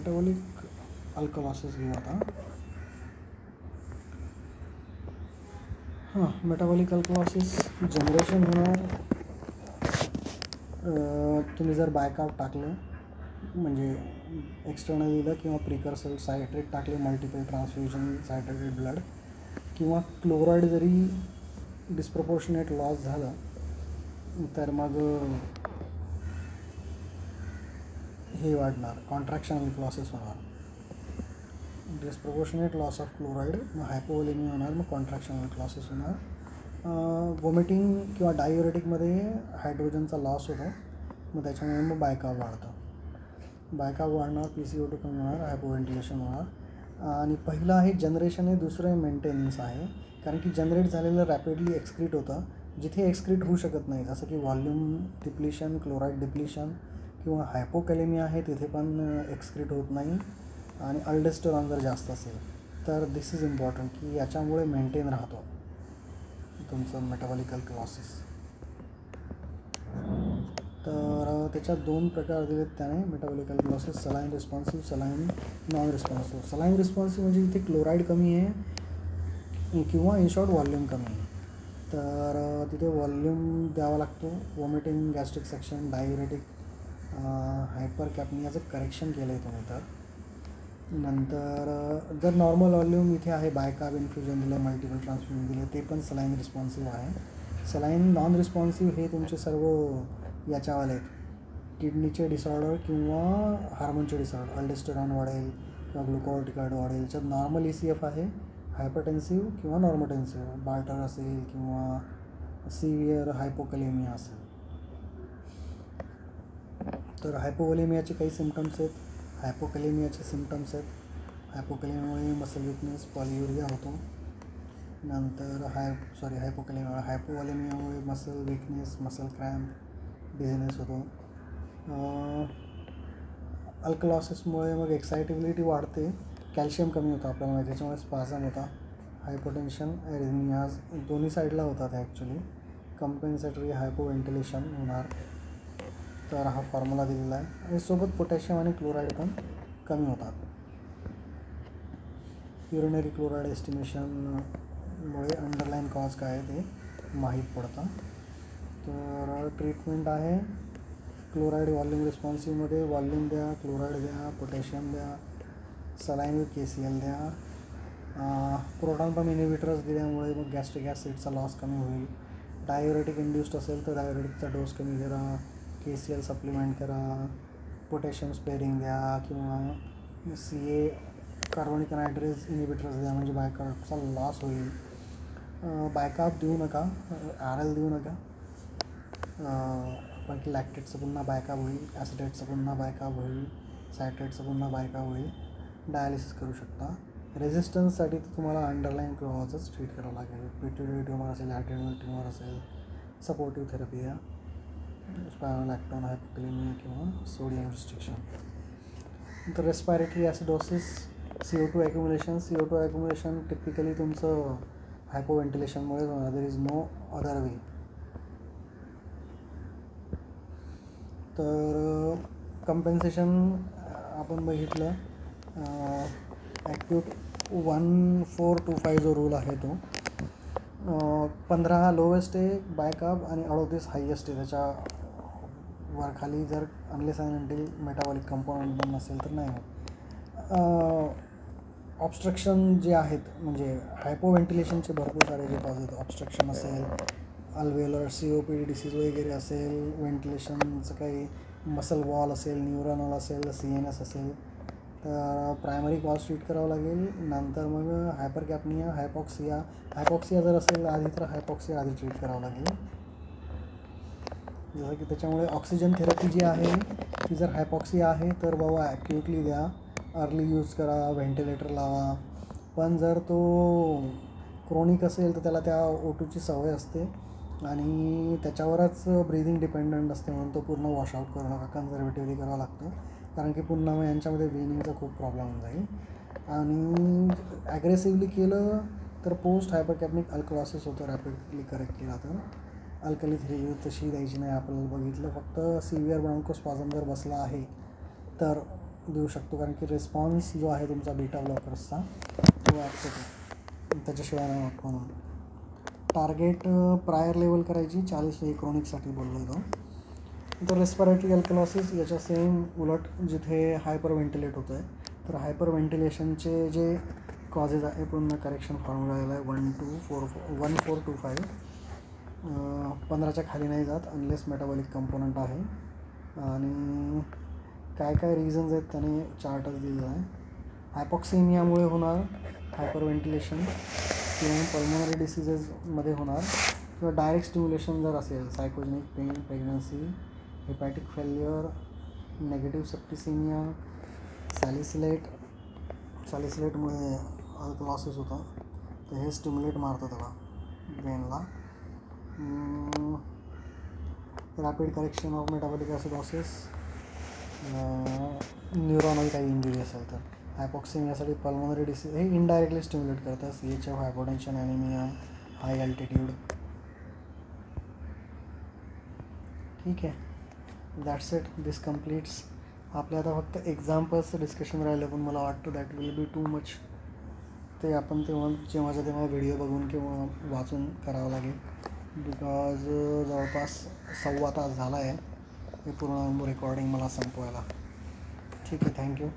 Metabolic अल्कलॉसिस घेऊ आता. Metabolic अल्कलॉसिस generation होणार. तुम्ही जर बायकार्ब टाकलं म्हणजे एक्सटर्नल दिलं किंवा प्रिकर्सर सायट्रेट टाकले, मल्टिपल ट्रान्सफ्युजन सायट्रेटेड ब्लड किंवा क्लोराईड जरी डिस्प्रपोर्शनेट लॉस झालं तर मग हे वाढणार, कॉन्ट्रॅक्शन अल्कलॉसिस होणार. डिस्प्रपोर्शनेट लॉस ऑफ क्लोराईड, मग हायपोवोलेमिया होणार, मग कॉन्ट्रॅक्शन अल्कलॉसिस होणार. वॉमिटिंग किंवा डायुरेटिकमध्ये हायड्रोजनचा लॉस होतो, मग त्याच्यामुळे मग बायकार्ब वाढतं. बायकार्ब वाढणार, PCO2 कमी होणार, हायपोव्हेंटिलेशन होणार. आणि पहिलं आहे जनरेशन आहे, दुसरं आहे मेंटेनन्स आहे. कारण की जनरेट झालेलं रॅपिडली एक्सक्रीट होतं, जिथे एक्सक्रीट होऊ शकत नाही, जसं की व्हॉल्यूम डिप्लिशन, क्लोराईड डिप्लिशन किंवा हायपोकॅलेमिया आहे, तिथे पण एक्सक्रीट होत नाही. आणि अल्डोस्टेरॉन जर जास्त असेल तर दिस इज इम्पॉर्टंट की याच्यामुळे मेंटेन राहतो तुमचं मेटाबॉलिक अल्कलॉसिस. तर त्याच्यात 2 प्रकार दिलेत त्याने metabolic alkalosis, saline responsive, saline non responsive. Saline responsive म्हणजे इथे क्लोराईड कमी आहे किंवा इन शॉर्ट व्हॉल्यूम कमी आहे, तर तिथे व्हॉल्यूम द्यावा लागतो. Vomiting, gastric section, diuretic, hyper कॅपनियाचं करेक्शन केलं आहे तुम्ही. तर नंतर जर नॉर्मल व्हॉल्यूम इथे आहे, बायकार्ब इन्फ्युजन दिलं, मल्टिपल ट्रान्सफ्युजन दिलं, ते पण सलाईन रिस्पॉन्सिव्ह आहे. सलाईन नॉन रिस्पॉन्सिव्ह हे तुमचे सर्व याच्यावाले आहेत, किडनीचे डिसऑर्डर किंवा हार्मोनचे डिसऑर्डर. अल्डोस्टेरॉन वाढेल किंवा ग्लुकोकॉर्टिकॉइड वाढेल. याच्यात नॉर्मल ECF आहे, हायपरटेन्सिव्ह किंवा नॉर्मोटेन्सिव्ह, बार्टर असेल किंवा सिव्हिअर हायपोकॅलेमिया असेल. तर हायपोवोलेमियाचे काही सिम्पटम्स आहेत, हायपोकॅलेमियाचे सिम्पटम्स आहेत. हायपोकॅलेमियामुळे मसल विकनेस, पॉलियुरिया होतो. नंतर हायपोवोलेमियामुळे muscle weakness, muscle cramp, dizziness होतो. अल्कलॉसिसमुळे मग एक्सायटेबिलिटी वाढते, कॅल्शियम कमी होतं आपल्यामुळे, त्याच्यामुळे स्पाझम होता. हायपोटेन्शन, ॲरिथमियाज दोन्ही साईडला होतात ॲक्च्युली. कंपेन्सेटरी हायपोव्हेंटिलेशन होणार. तर हा फॉर्म्युला दिलेला आहे. आणि सोबत पोटॅशियम आणि क्लोराईड पण कमी होतात. युरिनरी क्लोराईड एस्टिमेशनमुळे अंडरलाईन कॉज काय आहे ते माहीत पडतं. तर ट्रीटमेंट आहे क्लोराईड व्हॉल्यूम रिस्पॉन्सिव्हमध्ये व्हॉल्यूम द्या, क्लोराईड द्या, पोटॅशियम द्या, सलाईन विथ KCl द्या. प्रोटॉन पंप इनिबिटर्स दिल्यामुळे मग गॅस्ट्रिक ॲसिडचा लॉस कमी होईल. डायुरेटिक इंड्युस्ड असेल तर डायुरेटिकचा डोस कमी करा, KCl सप्लिमेंट करा, पोटॅशियम स्पेअरिंग द्या किंवा CA कार्बोनिक अनहायड्रेज इनिबिटर्स द्या, म्हणजे बायकार्बचा लॉस होईल. बायकार्ब देऊ नका, RL देऊ नका, पण की लॅक्टेटचं पुन्हा बायकार्ब होईल, ॲसिटेटचं पुन्हा बायकार्ब होईल, सायट्रेटचं पुन्हा बायकार्ब होईल. डायलिसिस करू शकता. रेझिस्टन्ससाठी तर तुम्हाला अंडरलाईन क्लॉजच ट्रीट करावं लागेल. पिट्युटरी ट्युमर असेल, ॲड्रेनल ट्युमर असेल, सपोर्टिव्ह थेरपी द्या, स्पायरोलॅक्टोन, हायपोकॅलेमिया किंवा सोडियम रिस्ट्रिक्शन. नंतर respiratory acidosis, CO2 accumulation. CO2 accumulation typically तुमचं हायपोव्हेंटिलेशनमुळे होणार. There is no other way. तर कंपेन्सेशन आपण बघितलं, ॲक्यूट 1425 जो रूल आहे तो 15 लोवेस्ट आहे बायकार्ब आणि 38 हायेस्ट आहे. त्याच्या वर खाली जर unless and until metabolic compound नसेल तर नाही होत. ऑब्स्ट्रक्शन जे आहेत म्हणजे हायपोव्हेंटिलेशनचे भरपूर सारे जे कॉज आहेत. ऑब्स्ट्रक्शन असेल, अल्वेलर COPD डिसीज वगैरे असेल, व्हेंटिलेशनचं काही मसल वॉल असेल, न्यूरॉनल असेल, CNS असेल, तर प्रायमरी कॉज ट्रीट करावं लागेल. नंतर मग हायपर कॅपनिया, हायपॉक्सिया जर असेल आधी तर हायपॉक्सिया आधी ट्रीट करावं लागेल. जसं की त्याच्यामुळे ऑक्सिजन थेरपी जी आहे ती जर हायपॉक्सिया आहे तर बाबा ॲक्युटली द्या, अर्ली यूज करा, व्हेंटिलेटर लावा. पण जर तो क्रोनिक असेल तर त्याला त्या O2ची सवय असते आणि त्याच्यावरच ब्रीदिंग डिपेंडंट असते, म्हणून तो पूर्ण वॉशआउट करू नका, कन्झर्वेटिव्हली करावं लागतं. कारण की पुन्हा मग यांच्यामध्ये वेनिंगचा खूप प्रॉब्लेम होऊन जाईल. आणि ॲग्रेसिव्हली केलं तर पोस्ट हायपरकॅपनिक अल्कलॉसिस होतं, रॅपिडली करेक्ट केला तर. अल्कली थेरपी तशी द्यायची नाही आपल्याला बघितलं. फक्त सिव्हिअर ब्रॉन्कोस्पाझम जर बसला आहे तर देऊ शकतो, कारण की रिस्पॉन्स जो आहे तुमचा बीटा ब्लॉकर्सचा तो ॲक्ट होतो, त्याच्याशिवाय नाही होत. म्हणून टार्गेट प्रायर लेवल करायची 40 हे क्रोनिकसाठी बोललो होतो. तर रेस्पिरेटरी अल्कलॉसिस याच्या सेम उलट जिथे हायपर व्हेंटिलेट होतं आहे, तर हायपर व्हेंटिलेशनचे जे कॉजेस आहे पूर्ण करेक्शन फॉर्म्युला आलेला आहे 1425. 15च्या खाली नाही जात अनलेस मेटाबॉलिक कंपोनंट आहे. आणि काय काय रिझन्स आहेत त्याने चार्टच दिलेला आहे. हायपॉक्सिमियामुळे होणार हायपर व्हेंटिलेशन, किंवा पल्मोनरी डिसीजेसमध्ये होणार, किंवा डायरेक्ट स्टिम्युलेशन जर असेल, psychogenic pain, pregnancy, hepatic failure, negative septicaemia, सॅलिसिलेटमुळे अल्कलॉसिस होतं, तर हे स्टिम्युलेट मारतं त्याला ब्रेनला. Rapid correction of metabolic acidosis, neuronal काही इंजुरी असेल तर. हायपॉक्सिमियासाठी पल्मोनरी डिसीज हे इनडायरेक्टली स्टिम्युलेट करतात, CHF, hypotension, anaemia, high altitude. ठीक आहे, दॅट्स इट, दिस कम्प्लीट्स. आपल्या आता फक्त एक्झाम्पल्सचं डिस्कशन राहिलं, पण मला वाटतं that will be too much. ते आपण जेव्हाच्या तेव्हा व्हिडिओ बघून किंवा वाचून करावं लागेल, बिकॉज जवळपास 1.25 तास झाला आहे हे पूर्ण रेकॉर्डिंग मला संपवायला. ठीक आहे, थँक्यू.